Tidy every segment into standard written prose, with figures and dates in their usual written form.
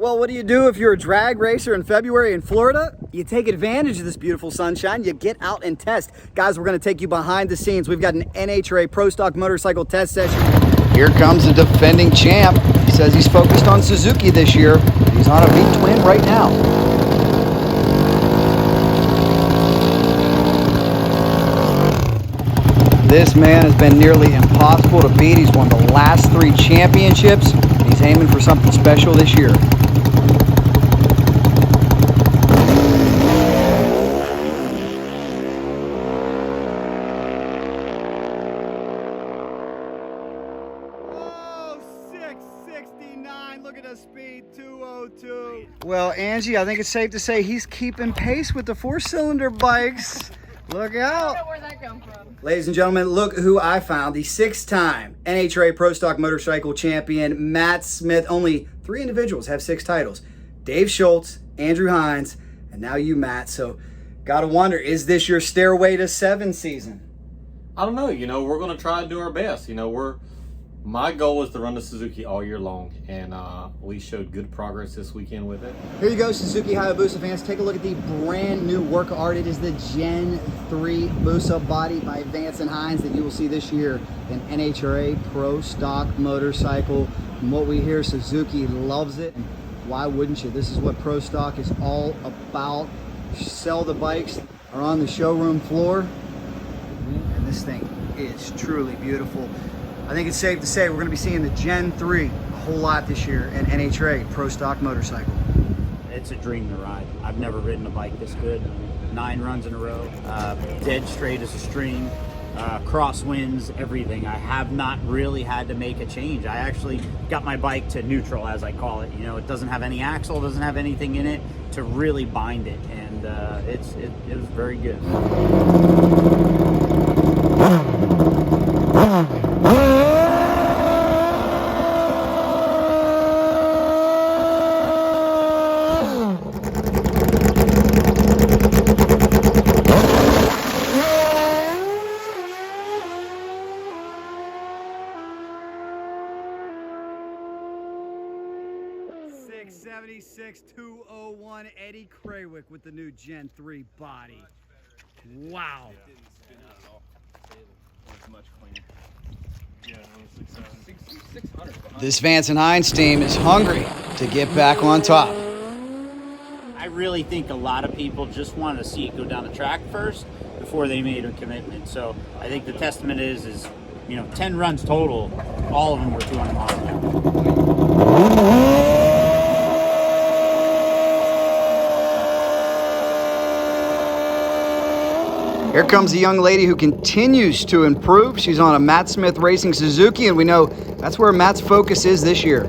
Well, what do you do if you're a drag racer in February in Florida? You take advantage of this beautiful sunshine. You get out and test. Guys, we're going to take you behind the scenes. We've got an NHRA Pro Stock motorcycle test session. Here comes the defending champ. He says he's focused on Suzuki this year. He's on a V-twin right now. This man has been nearly impossible to beat. He's won the last 3 championships. He's aiming for something special this year. Look at the speed, 202. Well, Angie, I think it's safe to say he's keeping pace with the 4-cylinder bikes. Look out. I don't know where that come from. Ladies and gentlemen, look who I found. The 6-time NHRA Pro Stock motorcycle champion, Matt Smith. Only 3 individuals have 6 titles. Dave Schultz, Andrew Hines, and now you, Matt. So, gotta wonder, is this your stairway to 7 season? I don't know. We're going to try and do our best. My goal is to run the Suzuki all year long, and we showed good progress this weekend with it. Here you go, Suzuki Hayabusa fans. Take a look at the brand new work of art. It is the Gen 3 Busa body by Vance Hines that you will see this year in NHRA Pro Stock motorcycle. From what we hear, Suzuki loves it. And why wouldn't you? This is what Pro Stock is all about. Sell the bikes, are on the showroom floor, and this thing is truly beautiful. I think it's safe to say we're going to be seeing the Gen 3 a whole lot this year in NHRA Pro Stock motorcycle. It's a dream to ride. I've never ridden a bike this good. 9 runs in a row, dead straight as a string, crosswinds, everything. I have not really had to make a change. I actually got my bike to neutral, as I call it. It doesn't have any axle, doesn't have anything in it to really bind it, and it was very good. .201 Eddie Krawick with the new Gen 3 body. Wow. This Vance Hines team is hungry to get back on top. I really think a lot of people just wanted to see it go down the track first before they made a commitment. So I think the testament is 10 runs total, all of them were 200 miles an hour. Here comes a young lady who continues to improve. She's on a Matt Smith Racing Suzuki, and we know that's where Matt's focus is this year.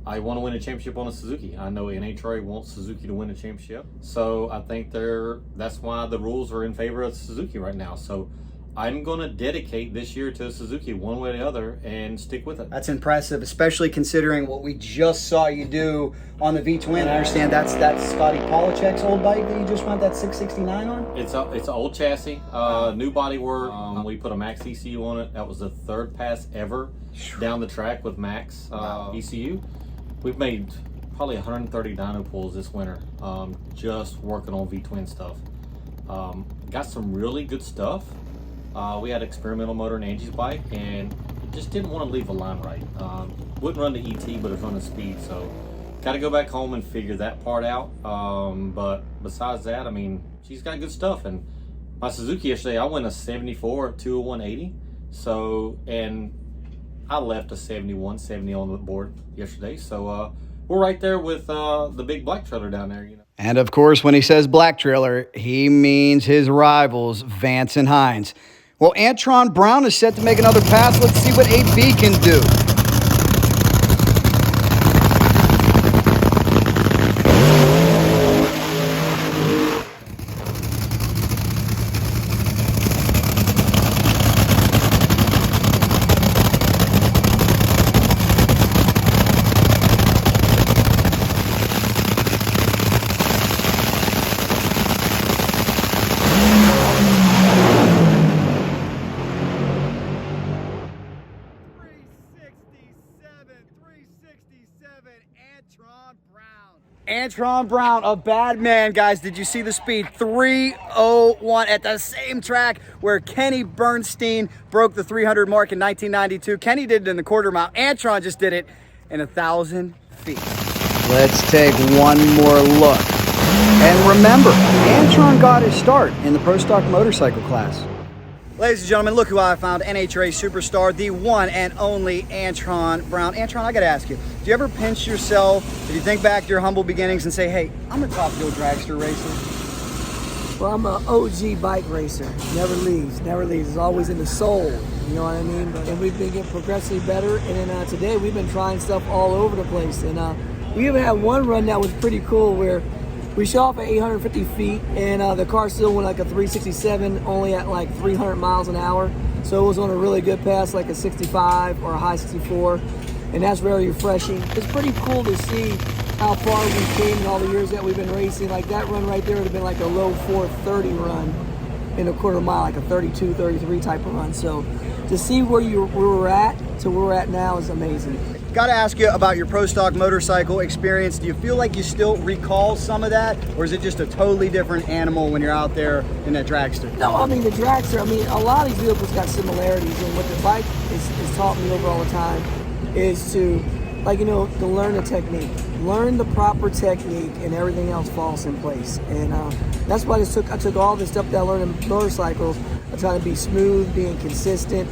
I want to win a championship on a Suzuki. I know NHRA wants Suzuki to win a championship. So I think that's why the rules are in favor of Suzuki right now. So I'm going to dedicate this year to Suzuki one way or the other and stick with it. That's impressive, especially considering what we just saw you do on the V-twin. I understand that's Scotty Polachek's old bike that you just went that 669 on? It's an old chassis, new body work. We put a Max ECU on it. That was the 3rd pass ever down the track with Max ECU. We've made probably 130 dyno pulls this winter, just working on V-twin stuff. Got some really good stuff. We had an experimental motor in Angie's bike, and just didn't want to leave the line right. Wouldn't run the ET, but it's running speed, so got to go back home and figure that part out. But besides that, she's got good stuff. And my Suzuki yesterday, I went a 74 201/80. So, and I left a 71 70 on the board yesterday. So we're right there with the big black trailer down there. And of course, when he says black trailer, he means his rivals, Vance and Hines. Well, Antron Brown is set to make another pass. Let's see what 8B can do. Antron Brown, a bad man, guys. Did you see the speed? 3:01 at the same track where Kenny Bernstein broke the 300 mark in 1992. Kenny did it in the quarter mile. Antron just did it in 1,000 feet. Let's take one more look. And remember, Antron got his start in the Pro Stock motorcycle class. Ladies and gentlemen, look who I found, NHRA superstar, the one and only Antron Brown. Antron, I gotta ask you, do you ever pinch yourself, if you think back to your humble beginnings and say, hey, I'm a top fuel dragster racer? Well, I'm an OG bike racer. Never leaves. It's always in the soul, you know what I mean? And we've been getting progressively better, and then today we've been trying stuff all over the place. And we even had one run that was pretty cool where we shot off at 850 feet, and the car still went like a 367, only at like 300 miles an hour. So it was on a really good pass, like a 65 or a high 64, and that's very refreshing. It's pretty cool to see how far we came in all the years that we've been racing. Like that run right there would have been like a low 430 run in a quarter mile, like a 32, 33 type of run. So to see where we were at to where we're at now is amazing. Got to ask you about your Pro Stock motorcycle experience. Do you feel like you still recall some of that, or is it just a totally different animal when you're out there in that dragster? No, I mean the dragster, a lot of these vehicles got similarities, and what the bike is taught me over all the time is to, to learn the technique. Learn the proper technique, and everything else falls in place. And that's why I took all the stuff that I learned in motorcycles. I try to be smooth, being consistent,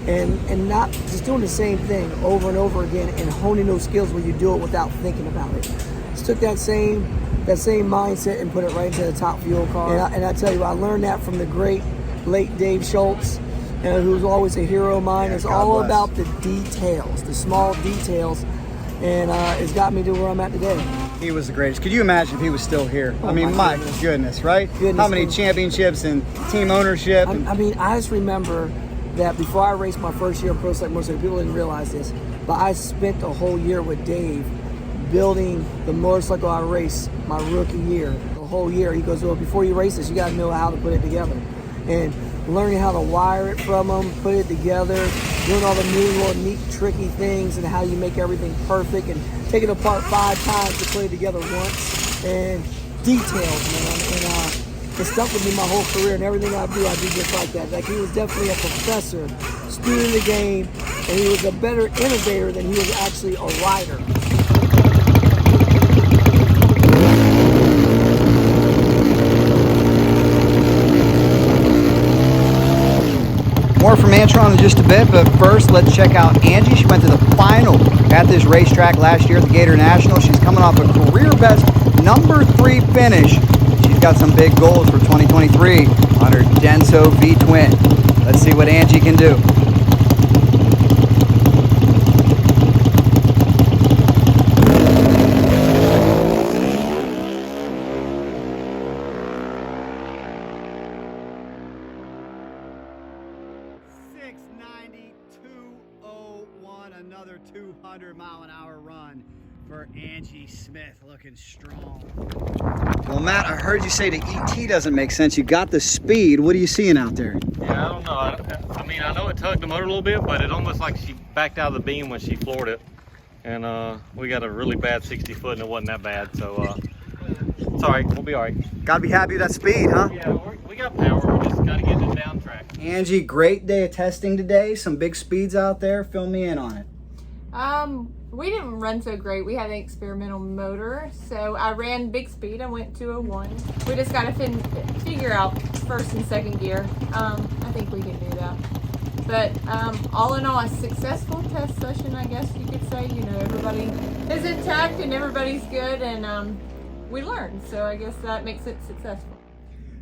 and not just doing the same thing over and over again, and honing those skills where you do it without thinking about it. Just took that same mindset and put it right into the top fuel car. And I tell you, I learned that from the great late Dave Schultz, who was always a hero of mine. It's all about the details, the small details, and it's got me to where I'm at today. He was the greatest. Could you imagine if he was still here? Oh, my goodness, right? How many championships and team ownership? I just remember that before I raced my first year in Pro Stock motorcycle, people didn't realize this, but I spent the whole year with Dave building the motorcycle I raced my rookie year. The whole year, he goes, well, before you race this, you got to know how to put it together. And learning how to wire it from them, put it together, doing all the new little neat, tricky things, and how you make everything perfect, and take it apart 5 times to put it together once. And details, man. And it stuck with me my whole career, and everything I do just like that. Like, he was definitely a professor, student of the game, and he was a better innovator than he was actually a rider. More from Antron in just a bit, but first let's check out Angie. She went to the final at this racetrack last year at the Gator National. She's coming off a career best #3 finish. She's got some big goals for 2023 on her Denso V-Twin. Let's see what Angie can do. Another 200-mile-an-hour run for Angie Smith, looking strong. Well, Matt, I heard you say the ET doesn't make sense. You got the speed. What are you seeing out there? Yeah, I don't know. I know it tugged the motor a little bit, but it almost like she backed out of the beam when she floored it. And we got a really bad 60-foot, and it wasn't that bad. So it's all right. We'll be all right. Got to be happy with that speed, huh? Yeah, we got power. We just got to get it down track. Angie, great day of testing today. Some big speeds out there. Fill me in on it. We didn't run so great. We had an experimental motor, so I ran big speed. I went 201. We just got to figure out first and second gear. I think we can do that. But all in all, a successful test session, I guess you could say. Everybody is intact and everybody's good, and we learned. So I guess that makes it successful.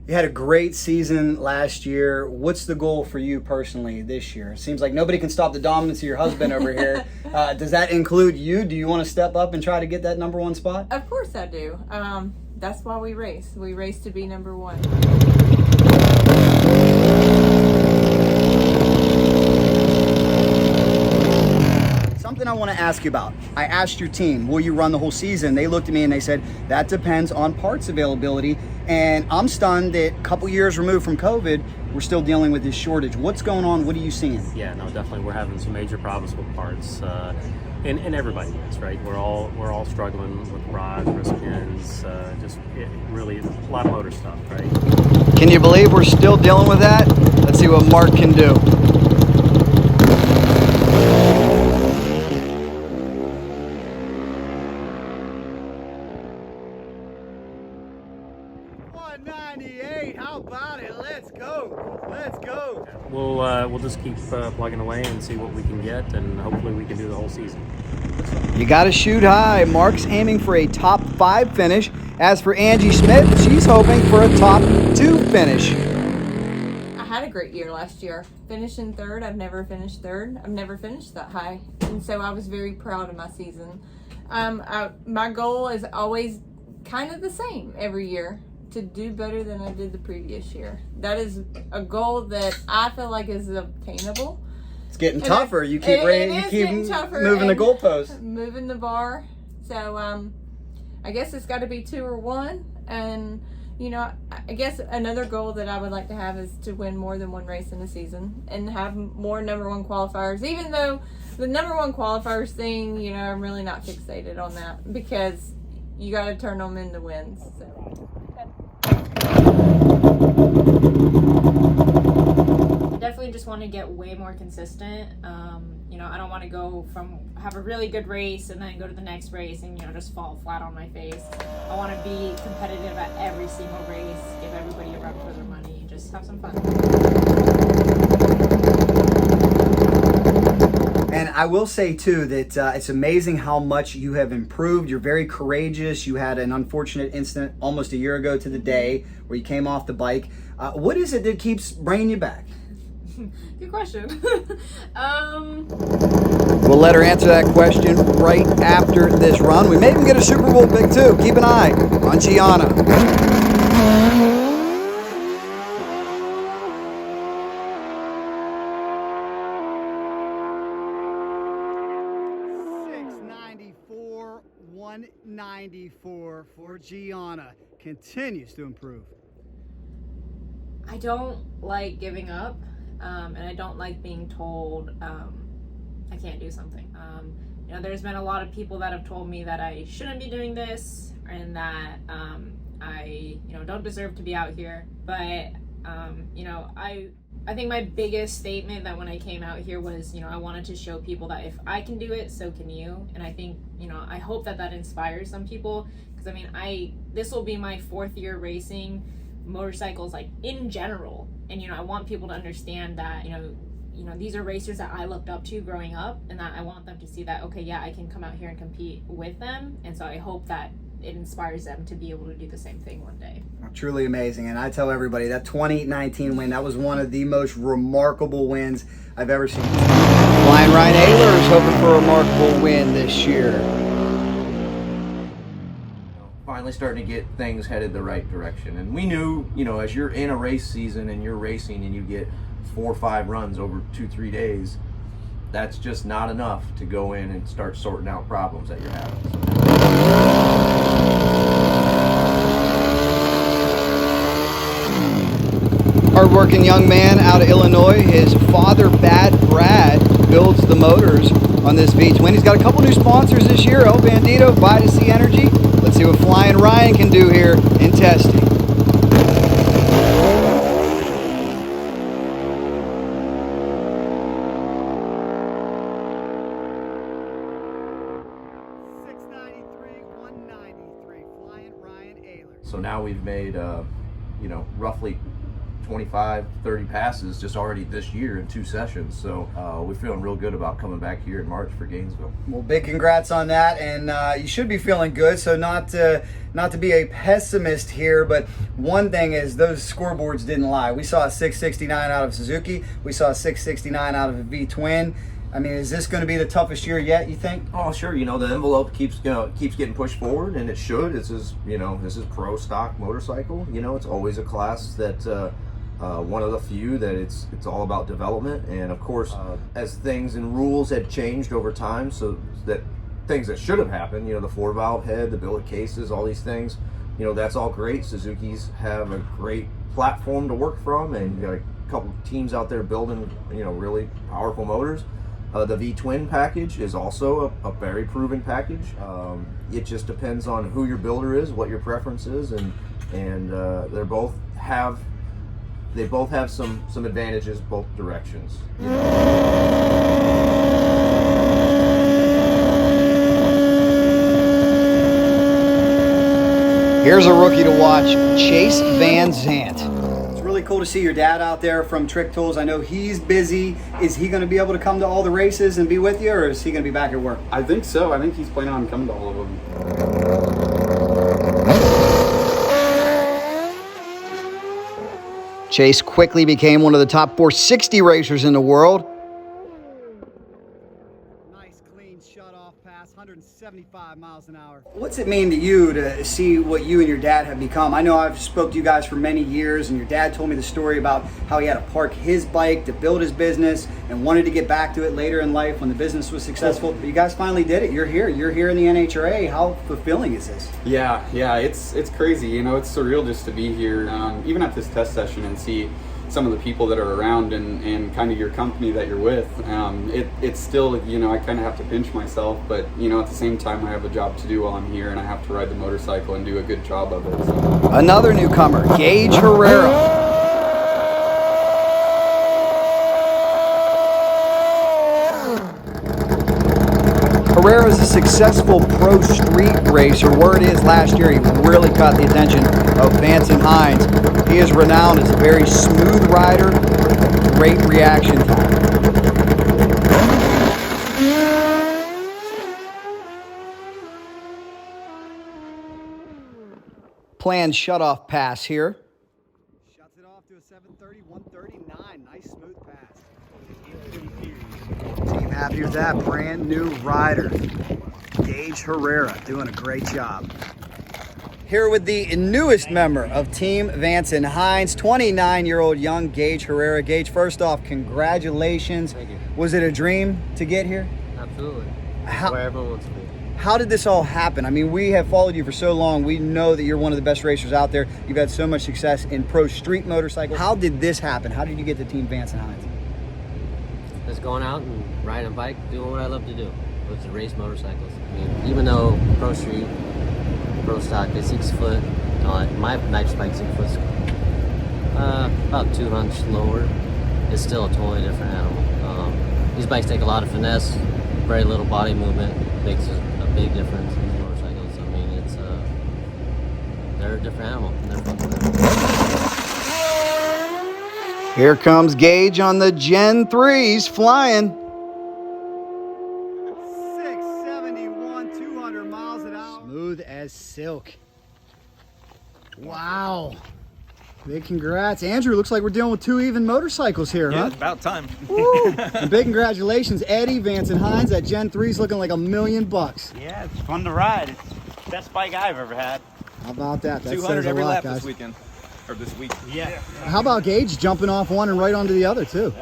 You had a great season last year. What's the goal for you personally this year? It seems like nobody can stop the dominance of your husband over here. Does that include you? Do you want to step up and try to get that #1 spot? Of course I do. That's why we race. We race to be #1. Something I want to ask you about. I asked your team, will you run the whole season? They looked at me and they said, that depends on parts availability. And I'm stunned that a couple years removed from COVID, we're still dealing with this shortage. What's going on? What are you seeing? Yeah, no, definitely. We're having some major problems with parts. and everybody is, right? We're all struggling with rods, wrist pins, really a lot of motor stuff, right? Can you believe we're still dealing with that? Let's see what Mark can do. How about it? Let's go. Let's go. We'll just keep plugging away and see what we can get, and hopefully we can do the whole season. You got to shoot high. Mark's aiming for a top 5 finish. As for Angie Smith, she's hoping for a top 2 finish. I had a great year last year. Finishing third, I've never finished third. I've never finished that high. And so I was very proud of my season. My goal is always kind of the same every year, to do better than I did the previous year. That is a goal that I feel like is obtainable. It's getting tougher. You keep moving the goalpost. Moving the bar. So I guess it's got to be 2 or 1. And, you know, I guess another goal that I would like to have is to win more than 1 race in a season and have more number 1 qualifiers, even though the number 1 qualifiers thing, you know, I'm really not fixated on that, because you got to turn them into wins. So. I definitely just want to get way more consistent. You know, I don't want to go from have a really good race and then go to the next race and, you know, just fall flat on my face. I want to be competitive at every single race, give everybody a run for their money, just have some fun. And I will say, too, that it's amazing how much you have improved. You're very courageous. You had an unfortunate incident almost a year ago to the day where you came off the bike. What is it that keeps bringing you back? Good question. We'll let her answer that question right after this run. We may even get a Super Bowl pick, too. Keep an eye on Jianna. 194 for Jianna. Continues to improve. I don't like giving up, and I don't like being told I can't do something. You know, there's been a lot of people that have told me that I shouldn't be doing this, and that I, you know, don't deserve to be out here. But you know, I think my biggest statement that when I came out here was, you know, I wanted to show people that if I can do it, so can you. And I think, you know, I hope that that inspires some people, because I mean, this will be my 4th year racing motorcycles, like, in general. And, you know, I want people to understand that, you know, these are racers that I looked up to growing up, and that I want them to see that, okay, yeah, I can come out here and compete with them. And so I hope that it inspires them to be able to do the same thing one day. Truly amazing. And I tell everybody that 2019 win, that was one of the most remarkable wins I've ever seen. Flying Ryan Ayler is hoping for a remarkable win this year. Finally starting to get things headed the right direction. And we knew, you know, as you're in a race season and you're racing and you get 4 or 5 runs over 2-3 days, that's just not enough to go in and start sorting out problems that you're having. Hardworking young man out of Illinois. His father, Bad Brad, builds the motors on this V-twin. He's got a couple new sponsors this year, El Bandito, Vitacy Energy. Let's see what Flying Ryan can do here in testing. So now we've made, you know, roughly 25, 30 passes just already this year in 2 sessions. So we're feeling real good about coming back here in March for Gainesville. Well, big congrats on that, and you should be feeling good. So not to be a pessimist here, but one thing is those scoreboards didn't lie. We saw a 669 out of Suzuki. We saw a 669 out of a V-twin. I mean, is this going to be the toughest year yet, you think? Oh, sure. You know, the envelope keeps getting pushed forward, and it should. This is pro stock motorcycle. You know, it's always a class that one of the few that it's all about development. And of course, as things and rules had changed over time, so that things that should have happened, you know, the 4-valve head, the billet cases, all these things, you know, that's all great. Suzuki's have a great platform to work from, and you got a couple teams out there building, you know, really powerful motors. The V-twin package is also a very proven package. It just depends on who your builder is, what your preference is, and they both have some advantages both directions. Here's a rookie to watch, Chase Van Zandt. It's really cool to see your dad out there from Trick Tools. I know he's busy. Is he going to be able to come to all the races and be with you, or is he going to be back at work? I think so. I think he's planning on coming to all of them. Chase quickly became one of the top 460 racers in the world. Nice, clean, shut-off pass, 175 miles an hour. What's it mean to you to see what you and your dad have become? I know I've spoke to you guys for many years, and your dad told me the story about how he had to park his bike to build his business and wanted to get back to it later in life when the business was successful. But you guys finally did it. You're here. You're here in the NHRA. How fulfilling is this? Yeah, it's crazy. You know, it's surreal just to be here, even at this test session, and see some of the people that are around and kind of your company that you're with. It's still, you know, I kind of have to pinch myself, but, you know, at the same time I have a job to do while I'm here, and I have to ride the motorcycle and do a good job of it. So. Another newcomer, Gaige Herrera. Herrera is a successful pro street racer. Word is last year he really caught the attention of Vance Hines. He is renowned as a very smooth rider with great reaction time. Planned shutoff pass here. Shuts it off to a 730, 139. Nice smooth pass. Team happy with that. Brand new rider, Gaige Herrera, doing a great job. Here with the newest member of Team Vance Hines, 29-year-old young Gaige Herrera. Gaige, first off, congratulations. Thank you. Was it a dream to get here? Absolutely. How- Where everyone wants to be. How did this all happen? I mean, we have followed you for so long. We know that you're one of the best racers out there. You've had so much success in pro street motorcycles. How did this happen? How did you get to Team Vance Hines? Just going out and riding a bike, doing what I love to do, which is race motorcycles. I mean, even though pro street, pro stock is 6 foot, my nitrous bike's 6 foot, about 2 inches lower, it's still a totally different animal. These bikes take a lot of finesse, very little body movement, makes a big difference in these motorcycles. I mean, it's they're a different animal. They're fun. Here comes Gaige on the Gen 3s flying. 671, 200 miles an hour. Smooth as silk. Wow. Big congrats. Andrew, looks like we're dealing with 2 even motorcycles here, Yeah, huh? it's about time. Woo. And big congratulations, Eddie, Vance Hines. That Gen 3's looking like $1 million. Yeah, it's fun to ride. It's the best bike I've ever had. How about that? That 200 says a every lot, lap guys. this weekend. Or this week. Yeah. How about Gaige jumping off one and right onto the other, too?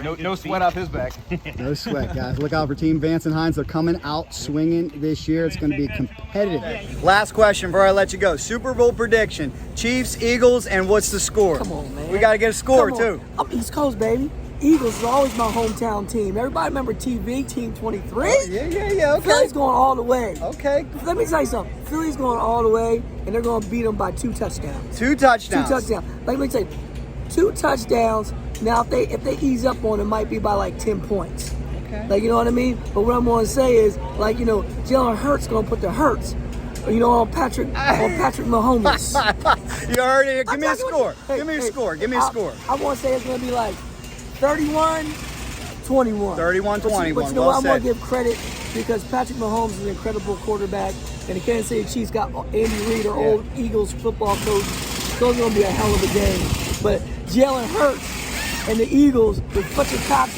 No sweat off his back. No sweat, guys. Look out for Team Vance Hines. They're coming out swinging this year. It's going to be competitive. Last question before I let you go. Super Bowl prediction. Chiefs, Eagles, and what's the score? Come on, man. We got to get a score, too. I'm East Coast, baby. Eagles is always my hometown team. Everybody remember TV, Team 23? Oh, yeah, okay. Philly's going all the way. Okay. Let me tell you something. Philly's going all the way, and they're going to beat them by 2 touchdowns. 2 touchdowns. 2 touchdowns. Let me tell you, 2 touchdowns. Now, if they ease up on it, might be by like 10 points. Okay. Like, you know what I mean? But what I'm going to say is, like, you know, Jalen Hurts going to put the Hurts, you know, on Patrick Mahomes. You heard it. Give me a score. Give me a score. Give me a score. I want to say it's going to be like 31-21. 31-21. But you know Well what? I'm going said. to give credit because Patrick Mahomes is an incredible quarterback, and the Kansas City Chiefs got Andy Reid, our old Eagles football coach. So it's going to be a hell of a game. But Jalen Hurts and the Eagles with Fletcher Cox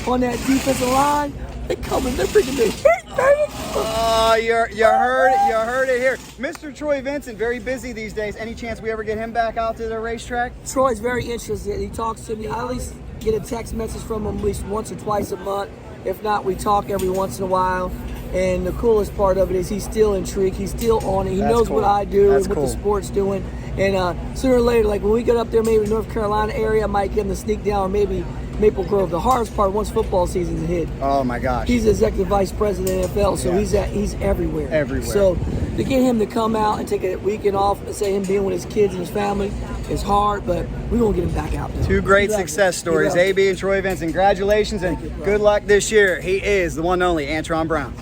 on that defensive line, they're coming. They're bringing the heat, baby. Oh, you heard it here. Mr. Troy Vincent, very busy these days. Any chance we ever get him back out to the racetrack? Troy's very interested. He talks to me. I at least get a text message from him at least once or twice a month. If not, we talk every once in a while. And the coolest part of it is he's still intrigued. He's still on it. He knows cool. what I do That's and what cool. the sport's doing. And sooner or later, like when we get up there, maybe North Carolina area, I might get him to sneak down, or maybe Maple Grove. The hardest part once football season's hit. Oh my gosh. He's the executive vice president of the NFL, so Yeah. he's everywhere. Everywhere. So to get him to come out and take a weekend off and say him being with his kids and his family is hard, but we're gonna get him back out there. Two great He loves success it. stories, He loves it. AB and Troy Vance. Congratulations and good luck this year. He is the one and only Antron Brown.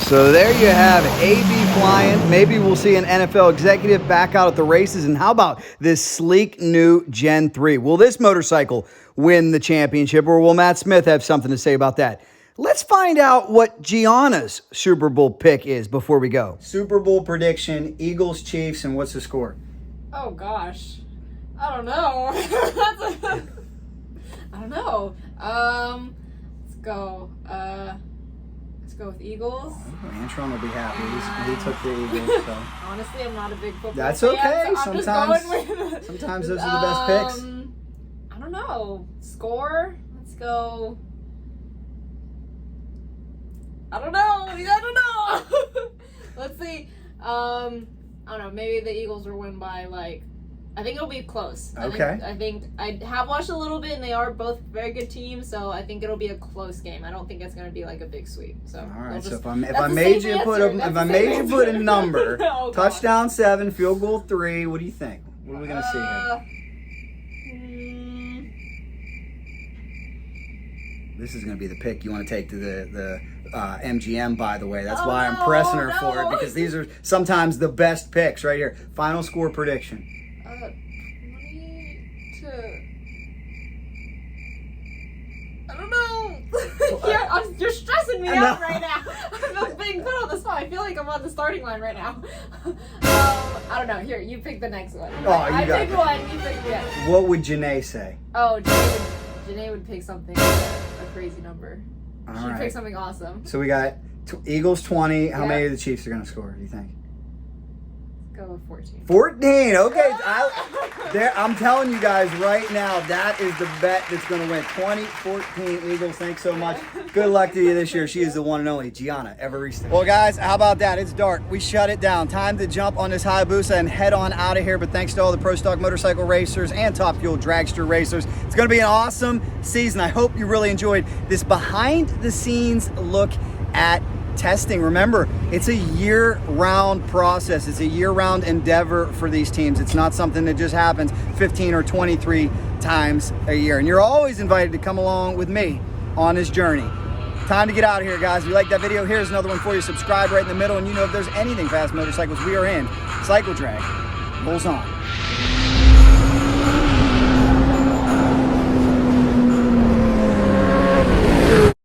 So there you have AB flying. Maybe we'll see an NFL executive back out at the races. And how about this sleek new Gen 3? Will this motorcycle win the championship, or will Matt Smith have something to say about that? Let's find out what Gianna's Super Bowl pick is before we go. Super Bowl prediction, Eagles, Chiefs, and what's the score? Oh gosh, I don't know. I don't know. Let's go. Let's go with Eagles. Oh, Antron will be happy. He took the Eagles. So. Honestly, I'm not a big football That's fan, okay. so I'm Sometimes- just going with, sometimes those are the best picks. I don't know. Score? Let's go. I don't know. Let's see. I don't know. Maybe the Eagles will win by like. I think it'll be close. Okay. I think I have watched a little bit, and they are both very good teams. So I think it'll be a close game. I don't think it's going to be like a big sweep. So All right. just, So if I that's made the you safe put answer. a That's if I the made safe you put a answer. number, Oh, God. touchdown 7, field goal 3. What do you think? What are we gonna see here? This is gonna be the pick you want to take to the MGM. By the way, that's why I'm pressing her for it, because these are sometimes the best picks right here. Final score prediction. 22. I don't know. You're stressing me out right now. I'm being put on the spot. I feel like I'm on the starting line right now. I don't know. Here, you pick the next one. Oh, I you got picked it. one. You picked the other. What would Janae say? Oh, Janae would pick something a crazy number. All She'd right. pick something awesome. So we got Eagles 20. How Yeah. many of the Chiefs are gonna score? Do you think? Go with 14. 14. Okay. I'm telling you guys right now, that is the bet that's going to win. 20-14 Eagles. Thanks so much. Good luck to you this year. She is the one and only Gianna Evaristo. Well, guys, how about that? It's dark. We shut it down. Time to jump on this Hayabusa and head on out of here. But thanks to all the Pro Stock motorcycle racers and Top Fuel Dragster racers. It's going to be an awesome season. I hope you really enjoyed this behind-the-scenes look at testing. Remember, it's a year-round process. It's a year-round endeavor for these teams. It's not something that just happens 15 or 23 times a year. And you're always invited to come along with me on this journey. Time to get out of here, guys. If you like that video, here's another one for you. Subscribe right in the middle, and you know if there's anything fast motorcycles, we are in. Cycle Drag rolls on.